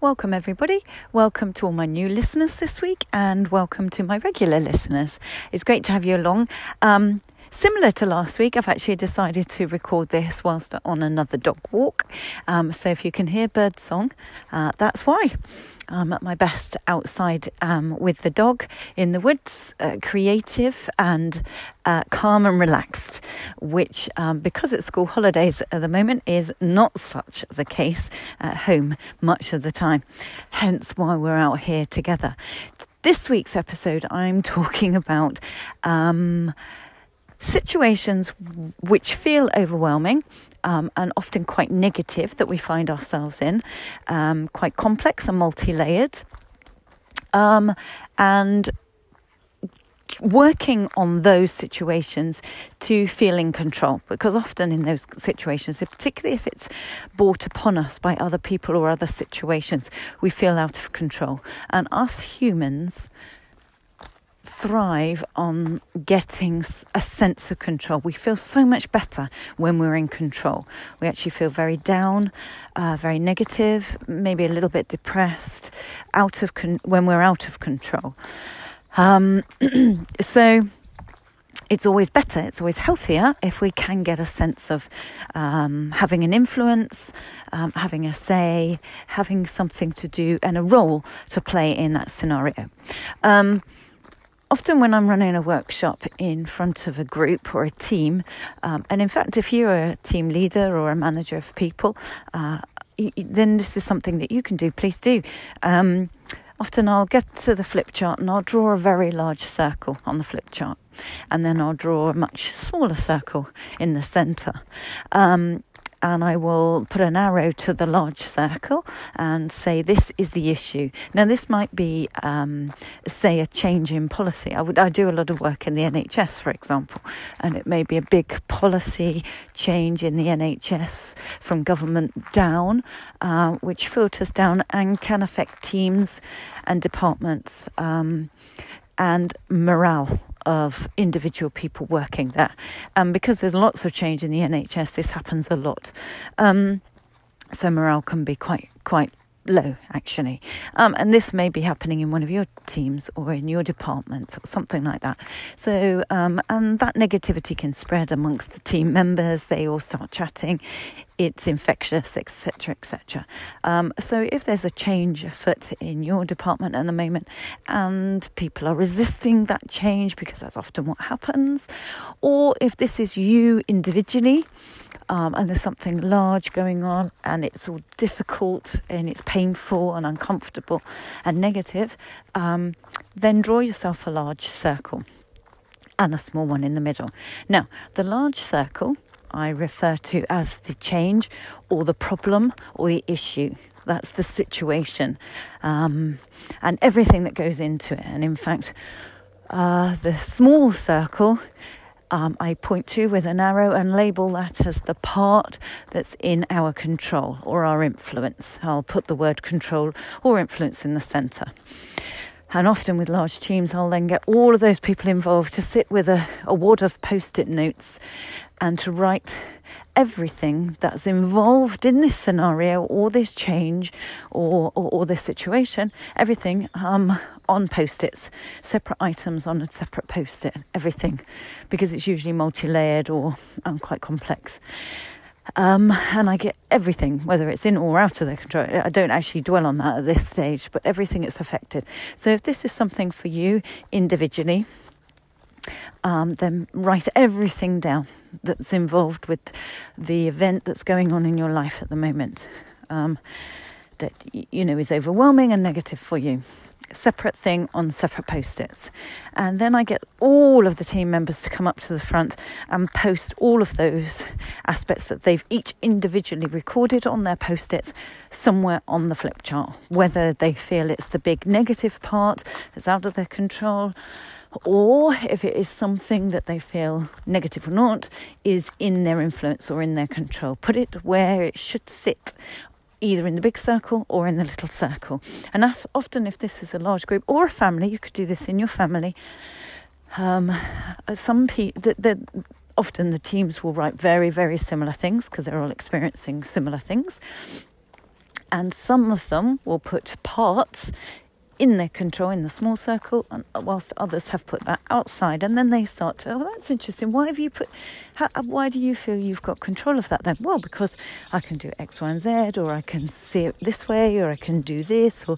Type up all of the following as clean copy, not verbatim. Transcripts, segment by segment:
Welcome everybody. Welcome to all my new listeners this week and welcome to my regular listeners. It's great to have you along. Similar to last week, I've actually decided to record this whilst on another dog walk. So if you can hear bird song, that's why. I'm at my best outside with the dog in the woods, creative and calm and relaxed, which because it's school holidays at the moment is not such the case at home much of the time. Hence why we're out here together. This week's episode, I'm talking about situations which feel overwhelming and often quite negative that we find ourselves in, quite complex and multi-layered, and working on those situations to feel in control, because often in those situations, particularly if it's brought upon us by other people or other situations, we feel out of control. And us humans thrive on getting a sense of control. We feel so much better when we're in control. We actually feel very down, very negative, maybe a little bit depressed, when we're out of control. So it's always better, it's always healthier if we can get a sense of having an influence, having a say, having something to do and a role to play in that scenario. Often when I'm running a workshop in front of a group or a team, and in fact, if you're a team leader or a manager of people, then this is something that you can do. Please do. Often I'll get to the flip chart and I'll draw a very large circle on the flip chart. And then I'll draw a much smaller circle in the centre. And I will put an arrow to the large circle and say, this is the issue. Now, this might be, say, a change in policy. I do a lot of work in the NHS, for example, and it may be a big policy change in the NHS from government down, which filters down and can affect teams and departments and morale of individual people working there. Because there's lots of change in the NHS, this happens a lot. So morale can be quite low, actually. And this may be happening in one of your teams or in your department or something like that. So, and that negativity can spread amongst the team members. They all start chatting. It's infectious, etc., etc. So if there's a change afoot in your department at the moment and people are resisting that change, because that's often what happens, or if this is you individually, and there's something large going on and it's all difficult and it's painful and uncomfortable and negative, then draw yourself a large circle and a small one in the middle. Now, the large circle I refer to as the change or the problem or the issue. That's the situation, and everything that goes into it. And in fact, the small circle I point to with an arrow and label that as the part that's in our control or our influence. I'll put the word control or influence in the centre. And often with large teams, I'll then get all of those people involved to sit with a wad of Post-it notes and to write everything that's involved in this scenario or this change or this situation, everything on Post-its, separate items on a separate Post-it, everything, because it's usually multi-layered or quite complex. And I get everything, whether it's in or out of their control. I don't actually dwell on that at this stage, but everything is affected. So if this is something for you individually, then write everything down that's involved with the event that's going on in your life at the moment, that is overwhelming and negative for you. Separate thing on separate Post-its. And then I get all of the team members to come up to the front and post all of those aspects that they've each individually recorded on their Post-its somewhere on the flip chart, whether they feel it's the big negative part that's out of their control, or if it is something that they feel, negative or not, is in their influence or in their control. Put it where it should sit, either in the big circle or in the little circle. And often if this is a large group or a family, you could do this in your family. Some people, often the teams will write very, very similar things because they're all experiencing similar things. And some of them will put parts in their control in the small circle, and whilst others have put that outside, and then they start to, oh, that's interesting. Why do you feel you've got control of that then? Well, because I can do X, Y, and Z, or I can see it this way, or I can do this, or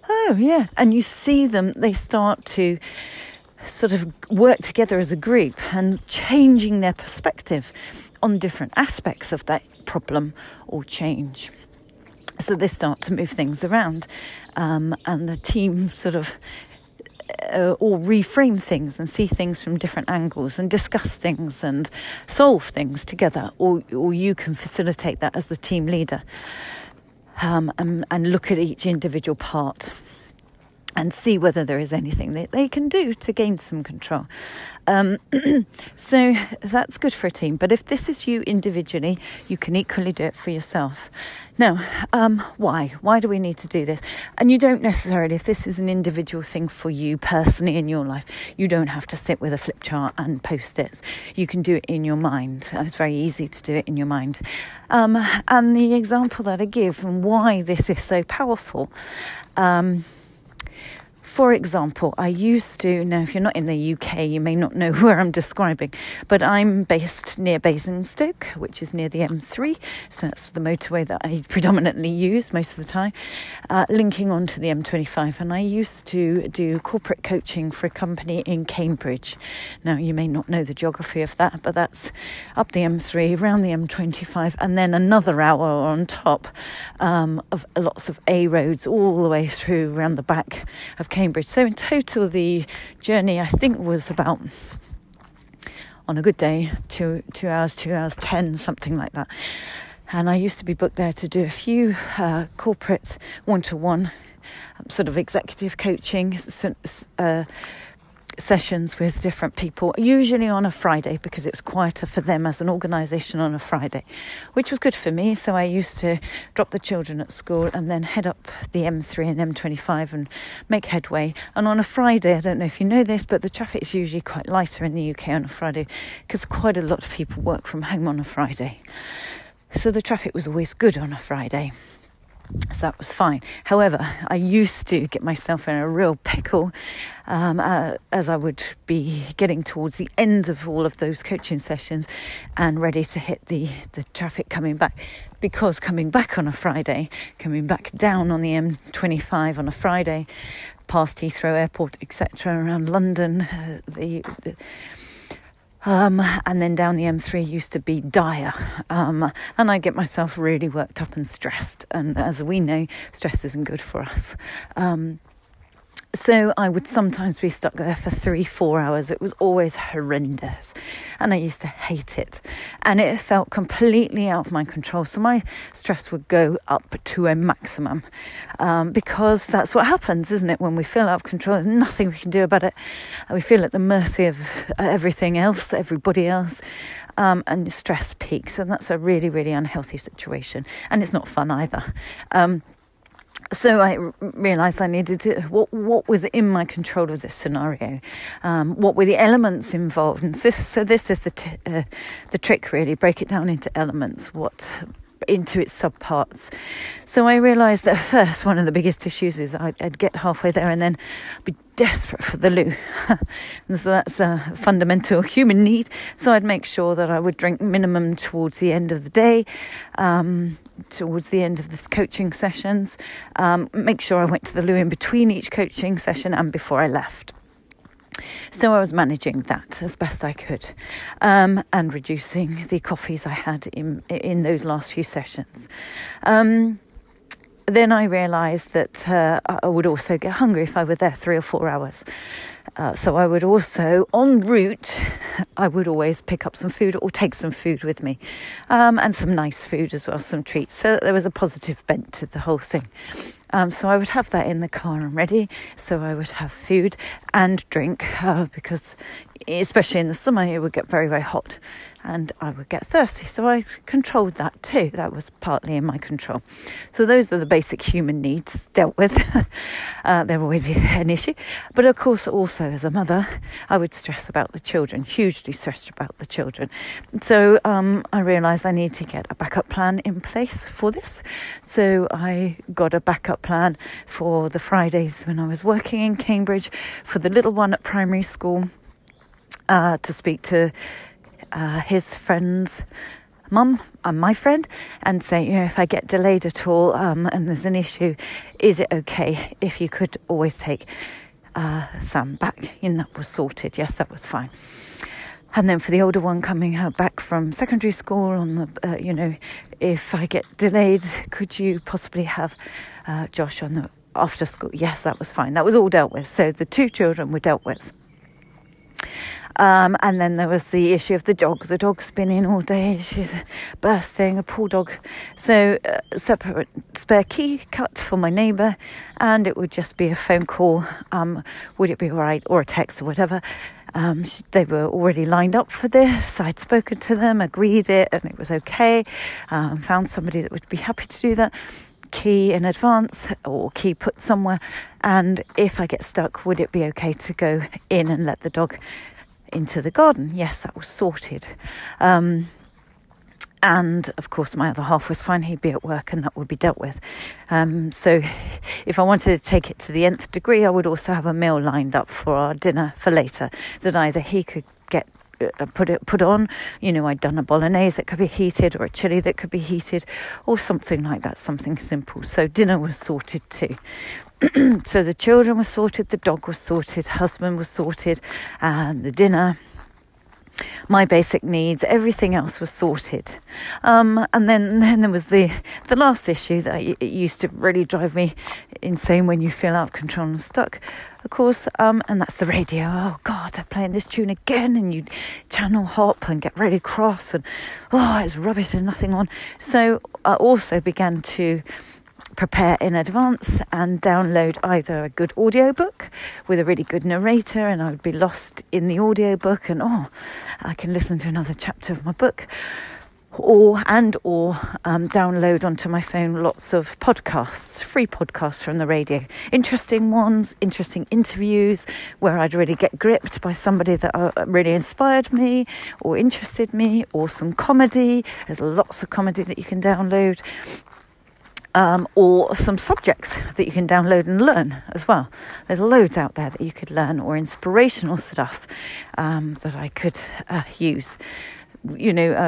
oh yeah. And you see them, they start to sort of work together as a group and changing their perspective on different aspects of that problem or change. So they start to move things around, and the team sort of all reframe things and see things from different angles and discuss things and solve things together, or you can facilitate that as the team leader, and look at each individual part and see whether there is anything that they can do to gain some control. So that's good for a team. But if this is you individually, you can equally do it for yourself. Now, why? Why do we need to do this? And you don't necessarily, if this is an individual thing for you personally in your life, you don't have to sit with a flip chart and post-its. You can do it in your mind. It's very easy to do it in your mind. And the example that I give and why this is so powerful, for example, I used to, now if you're not in the UK, you may not know where I'm describing, but I'm based near Basingstoke, which is near the M3, so that's the motorway that I predominantly use most of the time, linking onto the M25, and I used to do corporate coaching for a company in Cambridge. Now, you may not know the geography of that, but that's up the M3, around the M25, and then another hour on top of lots of A roads all the way through around the back of Cambridge. So in total, the journey, I think, was about, on a good day, 2 hours, 10, something like that. And I used to be booked there to do a few corporate one-to-one sort of executive coaching sessions with different people, usually on a Friday, because it was quieter for them as an organisation on a Friday, which was good for me. So I used to drop the children at school and then head up the M3 and M25 and make headway. And on a Friday, I don't know if you know this, but the traffic is usually quite lighter in the UK on a Friday because quite a lot of people work from home on a Friday. So the traffic was always good on a Friday. So that was fine. However, I used to get myself in a real pickle as I would be getting towards the end of all of those coaching sessions and ready to hit the traffic coming back. Because coming back on a Friday, coming back down on the M25 on a Friday, past Heathrow Airport, etc., around London, and then down the M3 used to be dire, and I get myself really worked up and stressed, and as we know, stress isn't good for us. So I would sometimes be stuck there for 3-4 hours. It was always horrendous, and I used to hate it, and it felt completely out of my control. So my stress would go up to a maximum, because that's what happens, isn't it? When we feel out of control, there's nothing we can do about it. We feel at the mercy of everything else, everybody else, and stress peaks, and that's a really, really unhealthy situation, and it's not fun either. So I realised I needed to, what was in my control of this scenario? What were the elements involved? And so this is the trick, really. Break it down into elements, into its subparts. So I realised that first, one of the biggest issues is I'd get halfway there and then be desperate for the loo. And so that's a fundamental human need. So I'd make sure that I would drink minimum towards the end of the day, towards the end of this coaching sessions, make sure I went to the loo in between each coaching session and before I left. So I was managing that as best I could, and reducing the coffees I had in those last few sessions. Then I realised that I would also get hungry if I were there 3 or 4 hours. So I would also, en route, I would always pick up some food or take some food with me, and some nice food as well, some treats. So there was a positive bent to the whole thing. So I would have that in the car and ready. So I would have food and drink, because especially in the summer, it would get very, very hot and I would get thirsty. So I controlled that too. That was partly in my control. So those are the basic human needs dealt with. They're always an issue. But of course, also also as a mother, I would stress about the children, hugely stressed about the children. So I realised I need to get a backup plan in place for this. So I got a backup plan for the Fridays when I was working in Cambridge for the little one at primary school, to speak to his friend's mum and my friend and say, if I get delayed at all and there's an issue, is it okay if you could always take Sam back? And that was sorted. Yes, that was fine. And then for the older one coming back from secondary school, on the, if I get delayed, could you possibly have Josh on the after school? Yes, that was fine. That was all dealt with. So the 2 children were dealt with. And then there was the issue of the dog. The dog's been in all day. She's bursting, a poor dog. So separate spare key cut for my neighbour, and it would just be a phone call. Would it be all right? Or a text or whatever. They were already lined up for this. I'd spoken to them, agreed it, and it was okay. Found somebody that would be happy to do that. Key in advance or key put somewhere. And if I get stuck, would it be okay to go in and let the dog into the garden? Yes, that was sorted. And of course my other half was fine. He'd be at work and that would be dealt with. So if I wanted to take it to the nth degree, I would also have a meal lined up for our dinner for later that either he could get put on. I'd done a bolognese that could be heated, or a chili that could be heated, or something like that, something simple. So dinner was sorted too. So the children were sorted, the dog was sorted, husband was sorted, and the dinner, my basic needs, everything else was sorted. And then there was the last issue that it used to really drive me insane when you feel out of control and stuck, of course, and that's the radio. Oh God, they're playing this tune again, and you channel hop and get really cross, and it's rubbish, there's nothing on. So I also began to prepare in advance and download either a good audiobook with a really good narrator, and I would be lost in the audiobook, and I can listen to another chapter of my book, or download onto my phone lots of podcasts, free podcasts from the radio, interesting ones, interesting interviews where I'd really get gripped by somebody that really inspired me or interested me, or some comedy. There's lots of comedy that you can download. Or some subjects that you can download and learn as well. There's loads out there that you could learn, or inspirational stuff that I could use.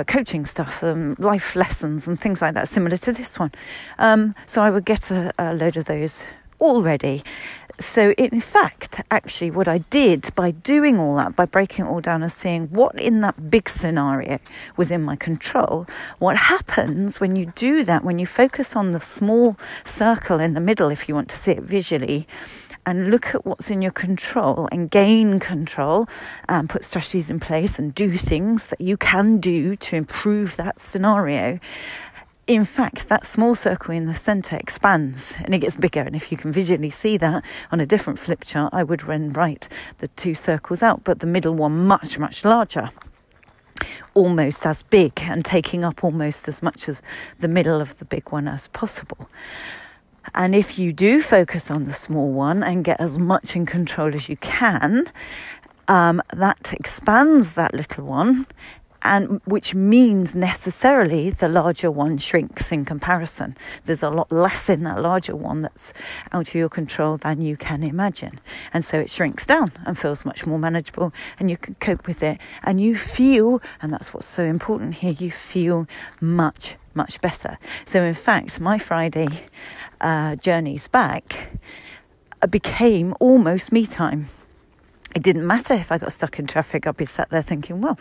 Coaching stuff, life lessons and things like that, similar to this one. So I would get a load of those already. So in fact, actually what I did by doing all that, by breaking it all down and seeing what in that big scenario was in my control, what happens when you do that, when you focus on the small circle in the middle, if you want to see it visually, and look at what's in your control and gain control and put strategies in place and do things that you can do to improve that scenario. In fact, that small circle in the centre expands and it gets bigger. And if you can visually see that on a different flip chart, I would then write the 2 circles out, but the middle one much, much larger, almost as big, and taking up almost as much of the middle of the big one as possible. And if you do focus on the small one and get as much in control as you can, that expands that little one, and which means necessarily the larger one shrinks in comparison. There's a lot less in that larger one that's out of your control than you can imagine. And so it shrinks down and feels much more manageable, and you can cope with it. And you feel, and that's what's so important here, you feel much, much better. So in fact, my Friday journeys back became almost me time. It didn't matter if I got stuck in traffic. I'd be sat there thinking, well,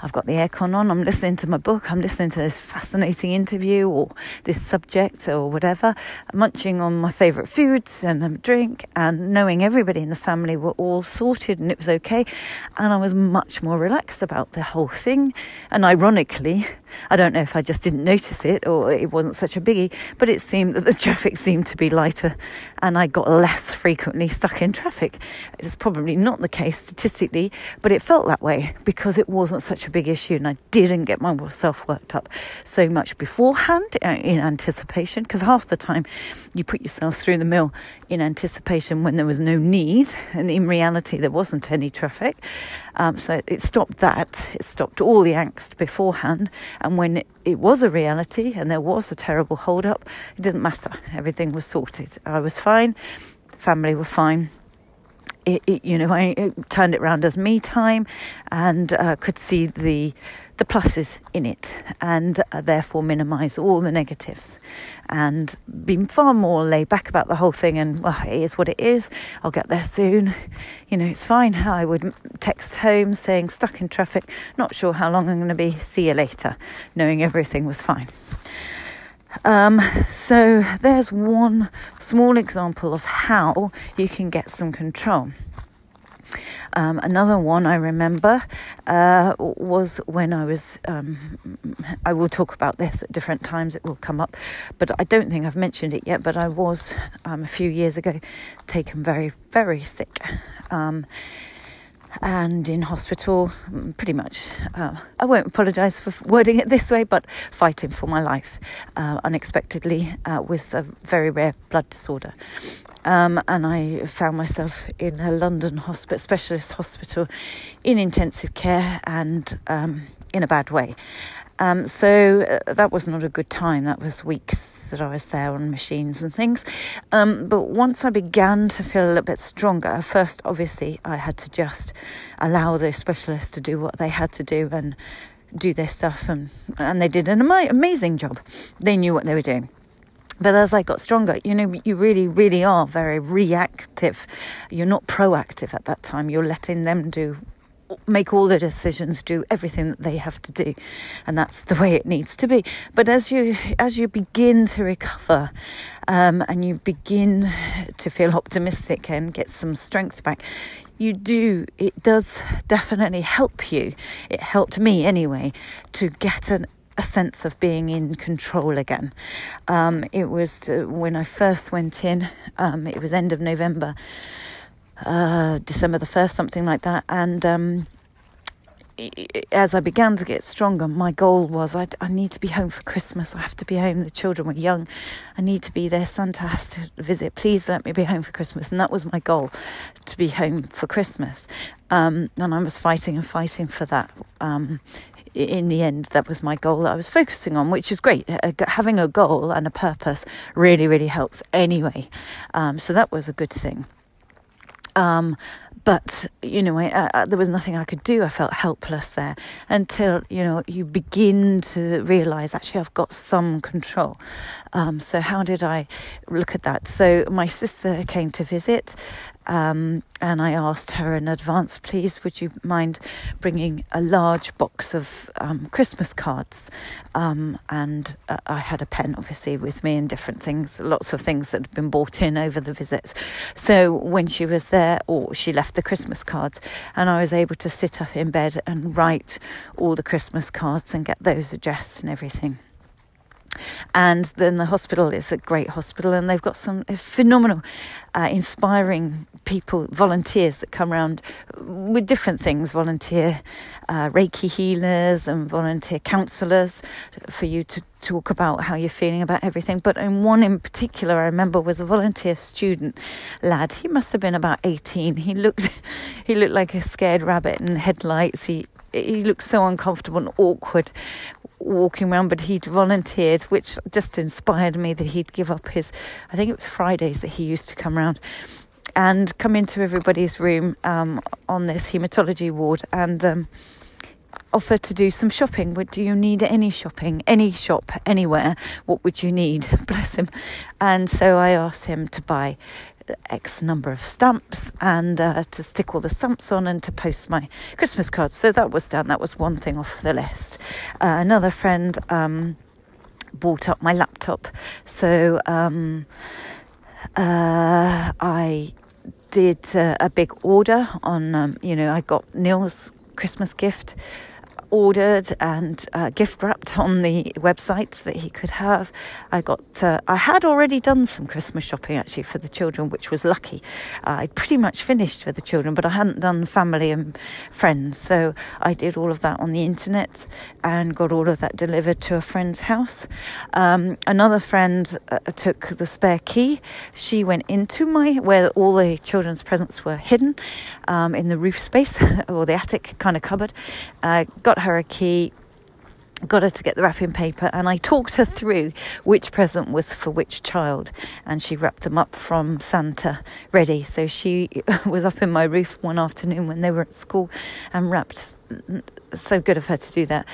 I've got the aircon on, I'm listening to my book, I'm listening to this fascinating interview or this subject or whatever, munching on my favourite foods and a drink, and knowing everybody in the family were all sorted and it was okay. And I was much more relaxed about the whole thing. And ironically, I don't know if I just didn't notice it or it wasn't such a biggie, but it seemed that the traffic seemed to be lighter and I got less frequently stuck in traffic. It's probably not the the case statistically, but it felt that way because it wasn't such a big issue, and I didn't get myself worked up so much beforehand in anticipation, because half the time you put yourself through the mill in anticipation when there was no need, and in reality there wasn't any traffic. So it stopped that. It stopped all the angst beforehand, and when it was a reality and there was a terrible hold up, it didn't matter. Everything was sorted. I was fine. The family were fine. I turned it around as me time, and could see the pluses in it, and therefore minimise all the negatives, and being far more laid back about the whole thing. And it is what it is. I'll get there soon. It's fine. I would text home saying stuck in traffic, not sure how long I'm going to be. See you later, knowing everything was fine. So there's one small example of how you can get some control. Another one I remember was when I was, I will talk about this at different times, it will come up, but I don't think I've mentioned it yet, but I was a few years ago taken very, very sick. And in hospital, pretty much, I won't apologise for wording it this way, but fighting for my life unexpectedly with a very rare blood disorder. And I found myself in a London specialist hospital in intensive care, and in a bad way. So that was not a good time. That was weeks that I was there on machines and things. But once I began to feel a little bit stronger, first, obviously, I had to just allow the specialists to do what they had to do and do their stuff. And they did an amazing job. They knew what they were doing. But as I got stronger, you really, really are very reactive. You're not proactive at that time. You're letting them make all the decisions, do everything that they have to do, and that's the way it needs to be. But as you begin to recover, and you begin to feel optimistic and get some strength back, it does definitely help you. It helped me anyway to get a sense of being in control again. It was when I first went in, it was end of November, December the 1st, something like that. And as I began to get stronger, my goal was I need to be home for Christmas. I have to be home. The children were young. I need to be there. Santa has to visit. Please let me be home for Christmas. And that was my goal, to be home for Christmas. And I was fighting for that. In the end, that was my goal that I was focusing on, which is great. Having a goal and a purpose really, really helps anyway. So that was a good thing. But, there was nothing I could do. I felt helpless there until, you begin to realise, actually, I've got some control. So how did I look at that? So my sister came to visit, and I asked her in advance, please, would you mind bringing a large box of Christmas cards? And I had a pen, obviously, with me and different things, lots of things that had been bought in over the visits. So when she was there, or she left the Christmas cards, and I was able to sit up in bed and write all the Christmas cards and get those addressed and everything. And then the hospital is a great hospital, and they've got some phenomenal, inspiring people, volunteers that come around with different things, volunteer Reiki healers and volunteer counsellors for you to talk about how you're feeling about everything. But in one in particular, I remember, was a volunteer student lad. He must have been about 18. He looked like a scared rabbit in headlights. He looked so uncomfortable and awkward walking around, but he'd volunteered, which just inspired me that he'd give up I think it was Fridays that he used to come around and come into everybody's room on this haematology ward and offer to do some shopping. Do you need any shopping? Any shop, anywhere? What would you need? Bless him. And so I asked him to buy X number of stamps and to stick all the stamps on and to post my Christmas cards. So that was done. That was one thing off the list. Another friend bought up my laptop. So I did a big order on, I got Neil's Christmas gift ordered and gift wrapped on the website that he could have. I had already done some Christmas shopping actually for the children, which was lucky. I'd pretty much finished for the children, but I hadn't done family and friends. So I did all of that on the internet and got all of that delivered to a friend's house. Another friend took the spare key. She went into where all the children's presents were hidden in the roof space or the attic kind of cupboard. Got her a key, got her to get the wrapping paper, and I talked her through which present was for which child, and she wrapped them up from Santa ready. So she was up in my roof one afternoon when they were at school and wrapped. So good of her to do that.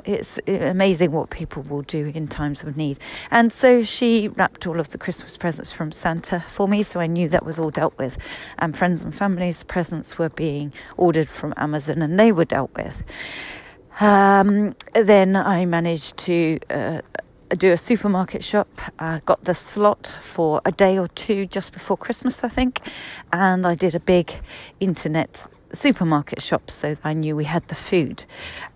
It's amazing what people will do in times of need. And so she wrapped all of the Christmas presents from Santa for me, so I knew that was all dealt with. And friends and family's presents were being ordered from Amazon, and they were dealt with. Then I managed to do a supermarket shop. Got the slot for a day or two just before Christmas, I think, and I did a big internet supermarket shop, so I knew we had the food.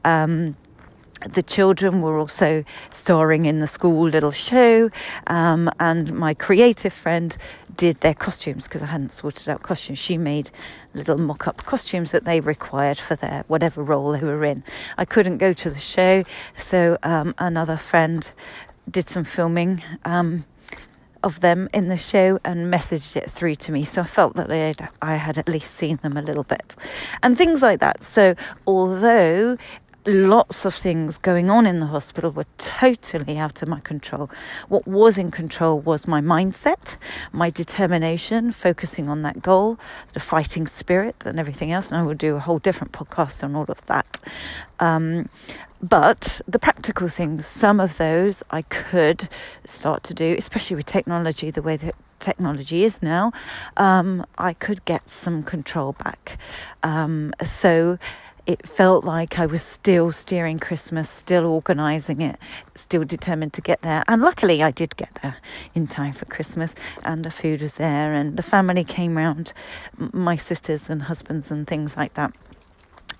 The children were also starring in the school little show, and my creative friend did their costumes because I hadn't sorted out costumes. She made little mock-up costumes that they required for their whatever role they were in. I couldn't go to the show, so another friend did some filming of them in the show and messaged it through to me, so I felt that I had at least seen them a little bit and things like that. So although lots of things going on in the hospital were totally out of my control, what was in control was my mindset, my determination, focusing on that goal, the fighting spirit and everything else, and I will do a whole different podcast on all of that. But the practical things, some of those I could start to do, especially with technology, the way that technology is now. I could get some control back. So it felt like I was still steering Christmas, still organising it, still determined to get there. And luckily I did get there in time for Christmas, and the food was there, and the family came round, my sisters and husbands and things like that,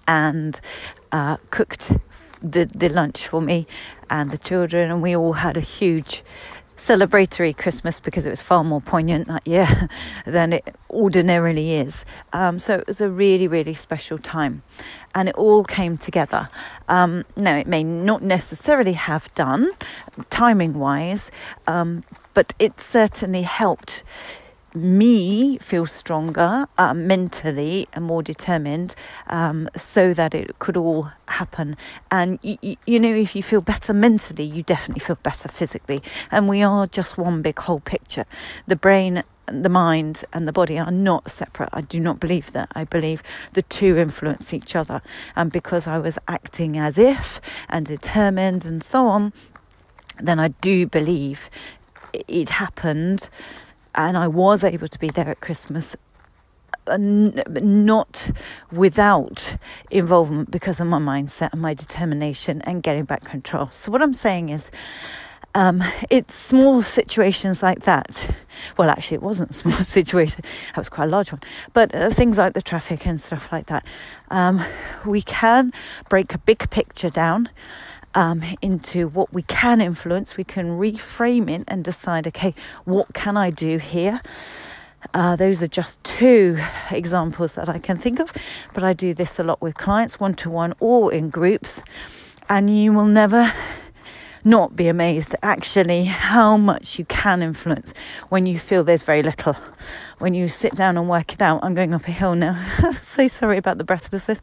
and cooked the lunch for me and the children, and we all had a huge celebratory Christmas because it was far more poignant that year than it ordinarily is. So it was a really, really special time, and it all came together. Now, it may not necessarily have done timing-wise, but it certainly helped me feel stronger mentally and more determined, so that it could all happen. And you know, if you feel better mentally, you definitely feel better physically, and we are just one big whole picture. The brain, the mind and the body are not separate. I do not believe that. I believe the two influence each other, and because I was acting as if and determined and so on, then I do believe it happened. And I was able to be there at Christmas, not without involvement, because of my mindset and my determination and getting back control. So what I'm saying is, it's small situations like that. Well, actually, it wasn't a small situation. That was quite a large one. But things like the traffic and stuff like that. We can break a big picture down into what we can influence. We can reframe it and decide, okay, what can I do here? Those are just two examples that I can think of, but I do this a lot with clients, one-to-one or in groups, and you will never not be amazed actually how much you can influence when you feel there's very little. When you sit down and work it out. I'm going up a hill now. So sorry about the breathlessness.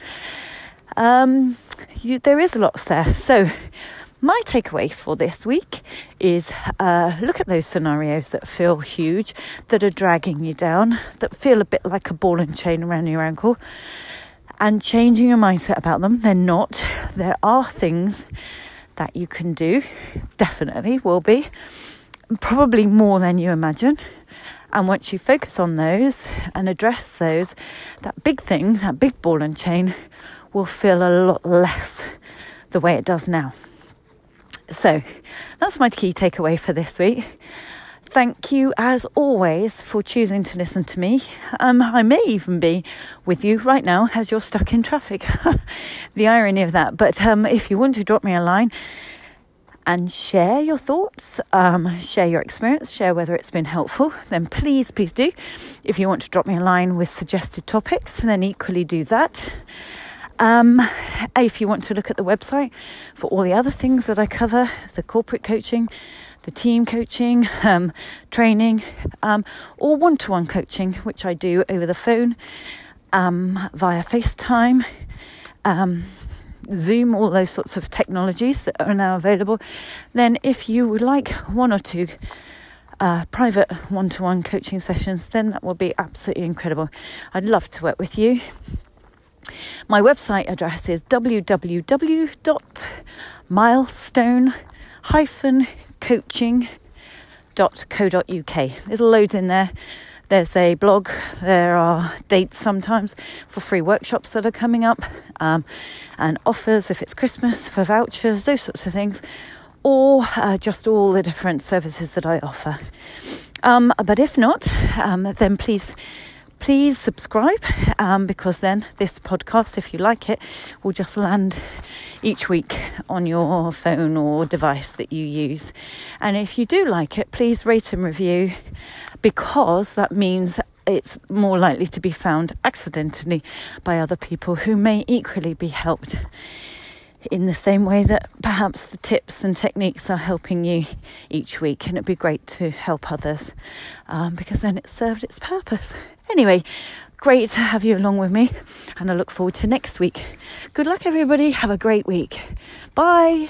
There is lots there. So my takeaway for this week is look at those scenarios that feel huge, that are dragging you down, that feel a bit like a ball and chain around your ankle, and changing your mindset about them. They're not. There are things that you can do, definitely will be, probably more than you imagine. And once you focus on those and address those, that big thing, that big ball and chain, will feel a lot less the way it does now. So that's my key takeaway for this week. Thank you, as always, for choosing to listen to me. I may even be with you right now as you're stuck in traffic. The irony of that. But if you want to drop me a line and share your thoughts, share your experience, share whether it's been helpful, then please do. If you want to drop me a line with suggested topics, then equally do that. If you want to look at the website for all the other things that I cover, the corporate coaching, the team coaching, training, or one-to-one coaching, which I do over the phone, via FaceTime, Zoom, all those sorts of technologies that are now available, then if you would like one or two private one-to-one coaching sessions, then that will be absolutely incredible. I'd love to work with you. My website address is www.milestone-coaching.co.uk. There's loads in there. There's a blog. There are dates sometimes for free workshops that are coming up, and offers if it's Christmas for vouchers, those sorts of things, or just all the different services that I offer. But if not, then please subscribe, because then this podcast, if you like it, will just land each week on your phone or device that you use. And if you do like it, please rate and review, because that means it's more likely to be found accidentally by other people who may equally be helped in the same way that perhaps the tips and techniques are helping you each week. And it'd be great to help others, because then it served its purpose. Anyway, great to have you along with me, and I look forward to next week. Good luck, everybody. Have a great week. Bye.